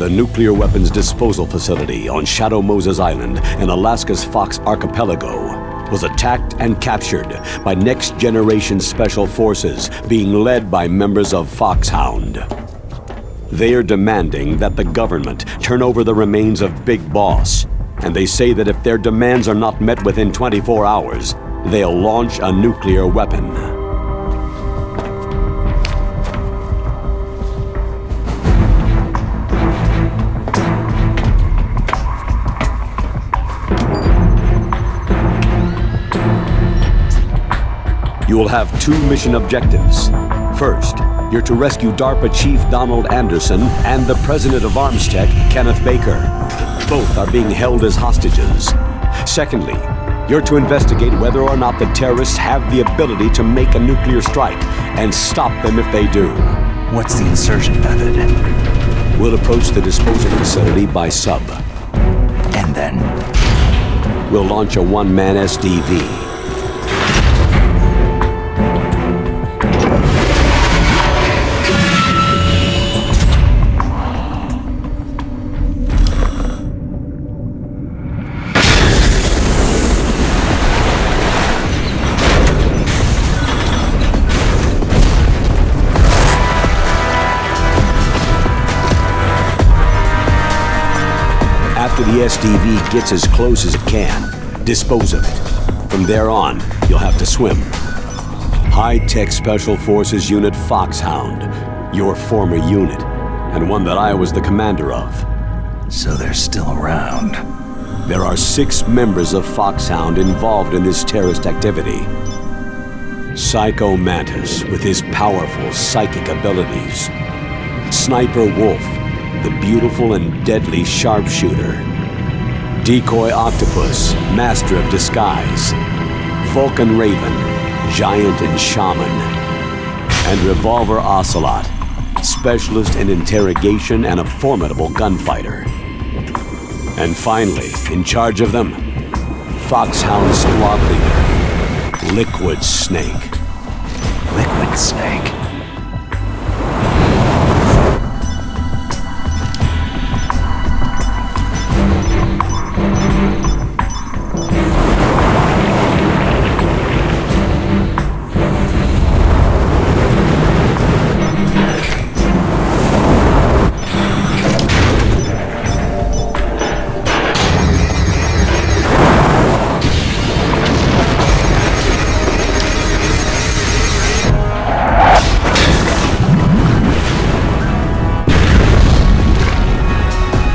The nuclear weapons disposal facility on Shadow Moses Island in Alaska's Fox Archipelago was attacked and captured by next-generation special forces being led by members of Foxhound. They are demanding that the government turn over the remains of Big Boss, and they say that if their demands are not met within 24 hours, they'll launch a nuclear weapon. You will have two mission objectives. First, you're to rescue DARPA Chief Donald Anderson and the President of Armstech, Kenneth Baker. Both are being held as hostages. Secondly, you're to investigate whether or not the terrorists have the ability to make a nuclear strike and stop them if they do. What's the insertion method? We'll approach the disposal facility by sub. And then? We'll launch a one-man SDV. After the SDV gets as close as it can, dispose of it. From there on, you'll have to swim. High-Tech Special Forces Unit Foxhound, your former unit, and one that I was the commander of. So they're still around. There are 6 members of Foxhound involved in this terrorist activity. Psycho Mantis, with his powerful psychic abilities. Sniper Wolf, the beautiful and deadly sharpshooter. Decoy Octopus, master of disguise. Vulcan Raven, giant and shaman. And Revolver Ocelot, specialist in interrogation and a formidable gunfighter. And finally, in charge of them, Foxhound squad leader, Liquid Snake. Liquid Snake?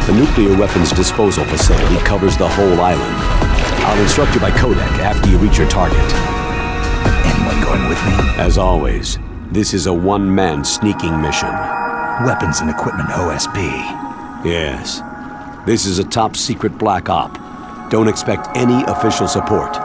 The nuclear weapons disposal facility covers the whole island. I'll instruct you by codec after you reach your target. Anyone going with me? As always, this is a one-man sneaking mission. Weapons and equipment OSP. Yes. This is a top-secret black op. Don't expect any official support.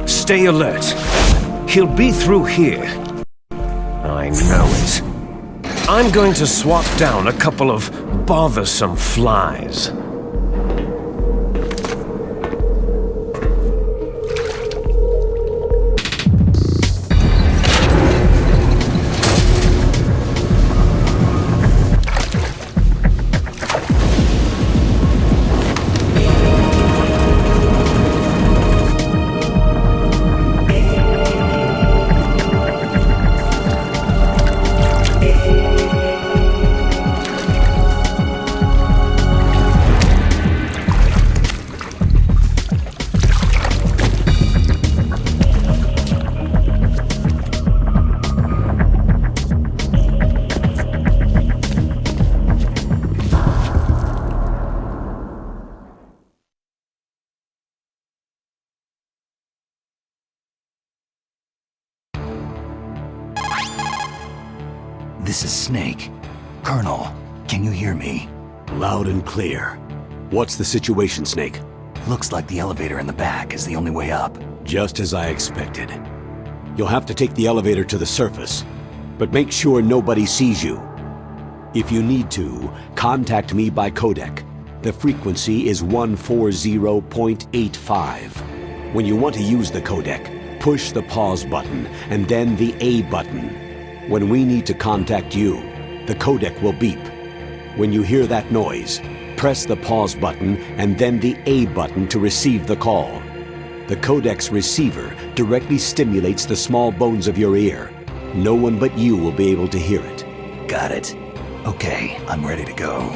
Stay alert. He'll be through here. I know it. I'm going to swat down a couple of bothersome flies. This is Snake. Colonel, can you hear me? Loud and clear. What's the situation, Snake? Looks like the elevator in the back is the only way up. Just as I expected. You'll have to take the elevator to the surface, but make sure nobody sees you. If you need to, contact me by codec. The frequency is 140.85. When you want to use the codec, push the pause button and then the A button. When we need to contact you, the codec will beep. When you hear that noise, press the pause button and then the A button to receive the call. The codec's receiver directly stimulates the small bones of your ear. No one but you will be able to hear it. Got it. Okay, I'm ready to go.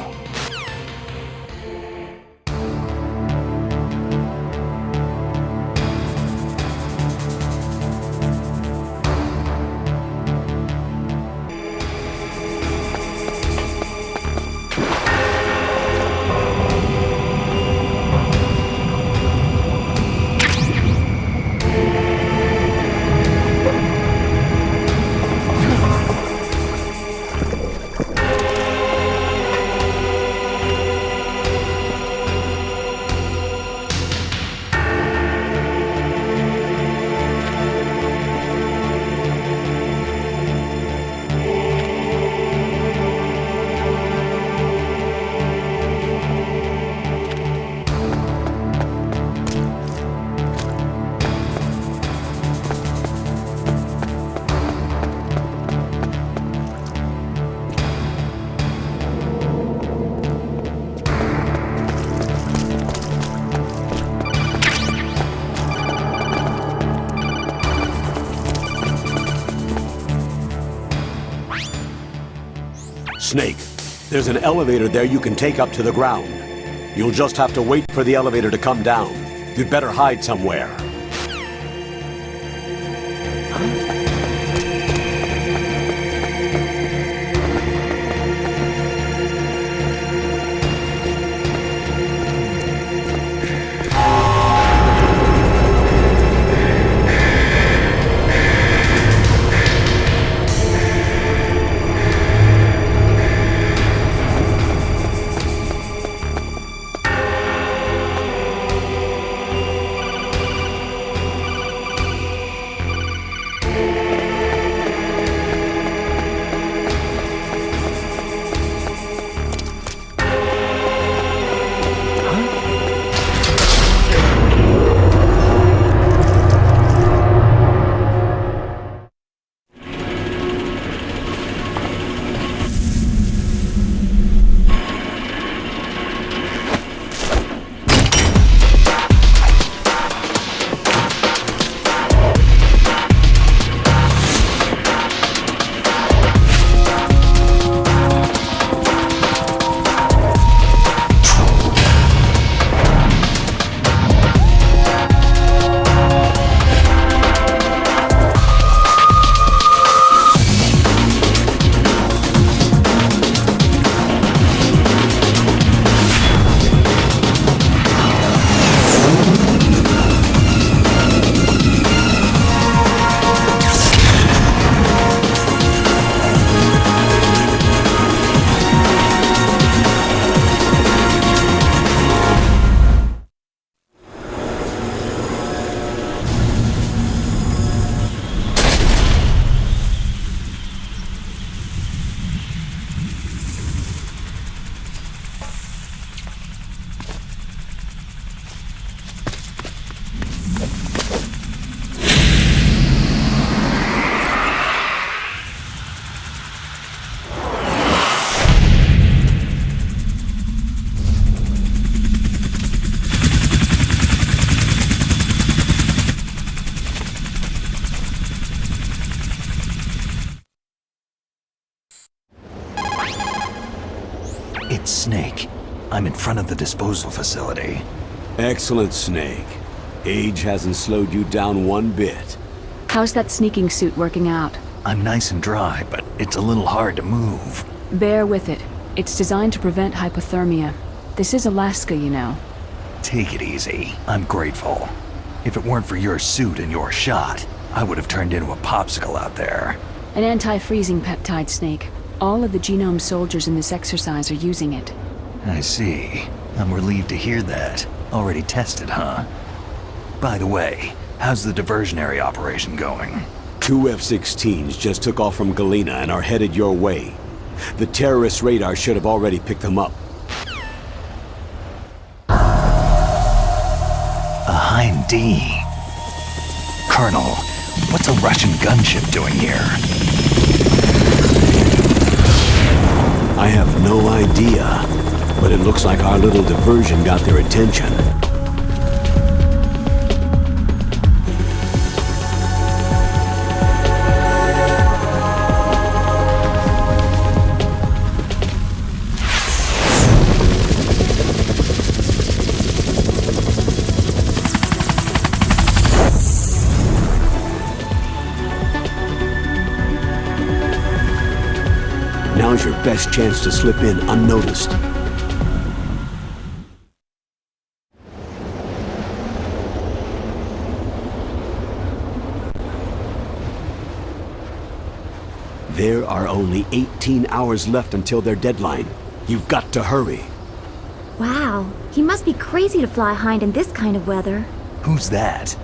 Snake, there's an elevator there you can take up to the ground. You'll just have to wait for the elevator to come down. You'd better hide somewhere. It's Snake. I'm in front of the disposal facility. Excellent, Snake. Age hasn't slowed you down one bit. How's that sneaking suit working out? I'm nice and dry, but it's a little hard to move. Bear with it. It's designed to prevent hypothermia. This is Alaska, you know. Take it easy. I'm grateful. If it weren't for your suit and your shot, I would have turned into a popsicle out there. An anti-freezing peptide, Snake. All of the genome soldiers in this exercise are using it. I see. I'm relieved to hear that. Already tested, huh? By the way, how's the diversionary operation going? 2 F-16s just took off from Galena and are headed your way. The terrorist radar should have already picked them up. A Hind D. Colonel, what's a Russian gunship doing here? I have no idea, but it looks like our little diversion got their attention. Now's your best chance to slip in unnoticed. There are only 18 hours left until their deadline. You've got to hurry. Wow, he must be crazy to fly Hind in this kind of weather. Who's that?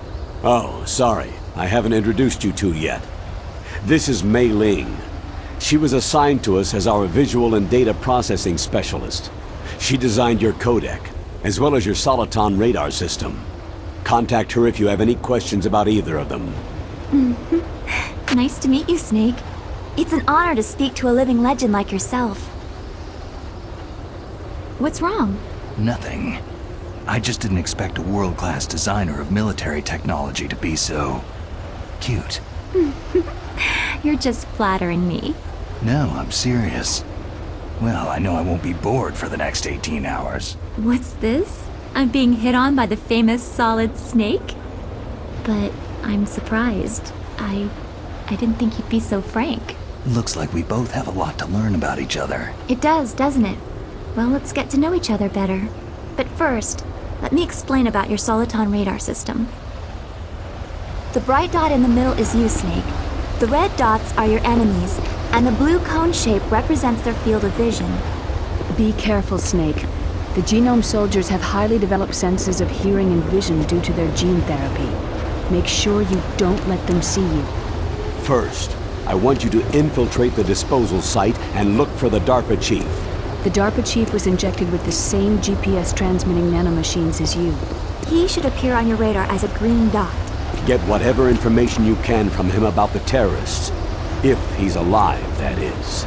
Oh, sorry. I haven't introduced you two yet. This is Mei Ling. She was assigned to us as our visual and data processing specialist. She designed your codec, as well as your Soliton radar system. Contact her if you have any questions about either of them. Nice to meet you, Snake. It's an honor to speak to a living legend like yourself. What's wrong? Nothing. I just didn't expect a world-class designer of military technology to be so... cute. You're just flattering me. No, I'm serious. Well, I know I won't be bored for the next 18 hours. What's this? I'm being hit on by the famous Solid Snake? But I'm surprised. I didn't think you'd be so frank. Looks like we both have a lot to learn about each other. It does, doesn't it? Well, let's get to know each other better. But first, let me explain about your Soliton radar system. The bright dot in the middle is you, Snake. The red dots are your enemies, and the blue cone shape represents their field of vision. Be careful, Snake. The genome soldiers have highly developed senses of hearing and vision due to their gene therapy. Make sure you don't let them see you. First, I want you to infiltrate the disposal site and look for the DARPA chief. The DARPA chief was injected with the same GPS transmitting nanomachines as you. He should appear on your radar as a green dot. Get whatever information you can from him about the terrorists. If he's alive, that is.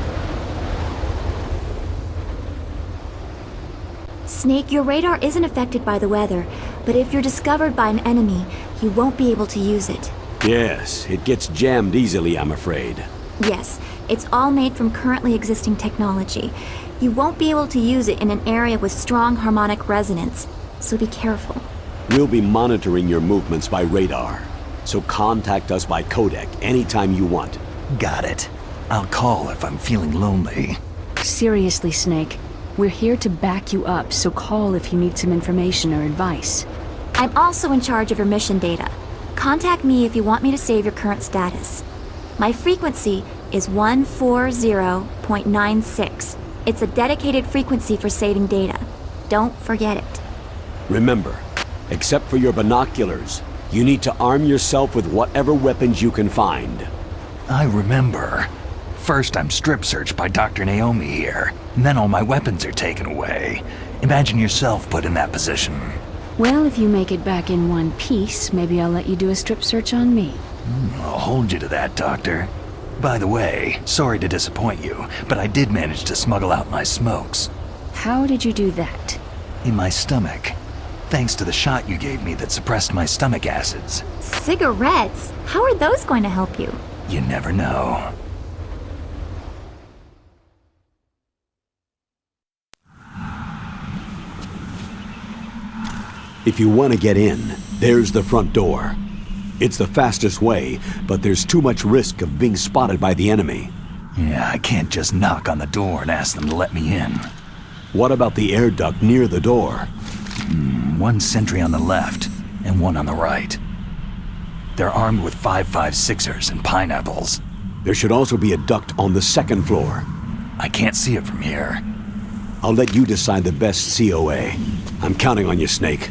Snake, your radar isn't affected by the weather, but if you're discovered by an enemy, you won't be able to use it. Yes, it gets jammed easily, I'm afraid. Yes, it's all made from currently existing technology. You won't be able to use it in an area with strong harmonic resonance, so be careful. We'll be monitoring your movements by radar, so contact us by codec anytime you want. Got it. I'll call if I'm feeling lonely. Seriously, Snake. We're here to back you up, so call if you need some information or advice. I'm also in charge of your mission data. Contact me if you want me to save your current status. My frequency is 140.96. It's a dedicated frequency for saving data. Don't forget it. Remember, except for your binoculars, you need to arm yourself with whatever weapons you can find. I remember. First I'm strip searched by Dr. Naomi here, and then all my weapons are taken away. Imagine yourself put in that position. Well, if you make it back in one piece, maybe I'll let you do a strip search on me. I'll hold you to that, Doctor. By the way, sorry to disappoint you, but I did manage to smuggle out my smokes. How did you do that? In my stomach. Thanks to the shot you gave me that suppressed my stomach acids. Cigarettes? How are those going to help you? You never know. If you want to get in, there's the front door. It's the fastest way, but there's too much risk of being spotted by the enemy. Yeah, I can't just knock on the door and ask them to let me in. What about the air duct near the door? One sentry on the left, and one on the right. They're armed with 5.56ers and pineapples. There should also be a duct on the second floor. I can't see it from here. I'll let you decide the best COA. I'm counting on you, Snake.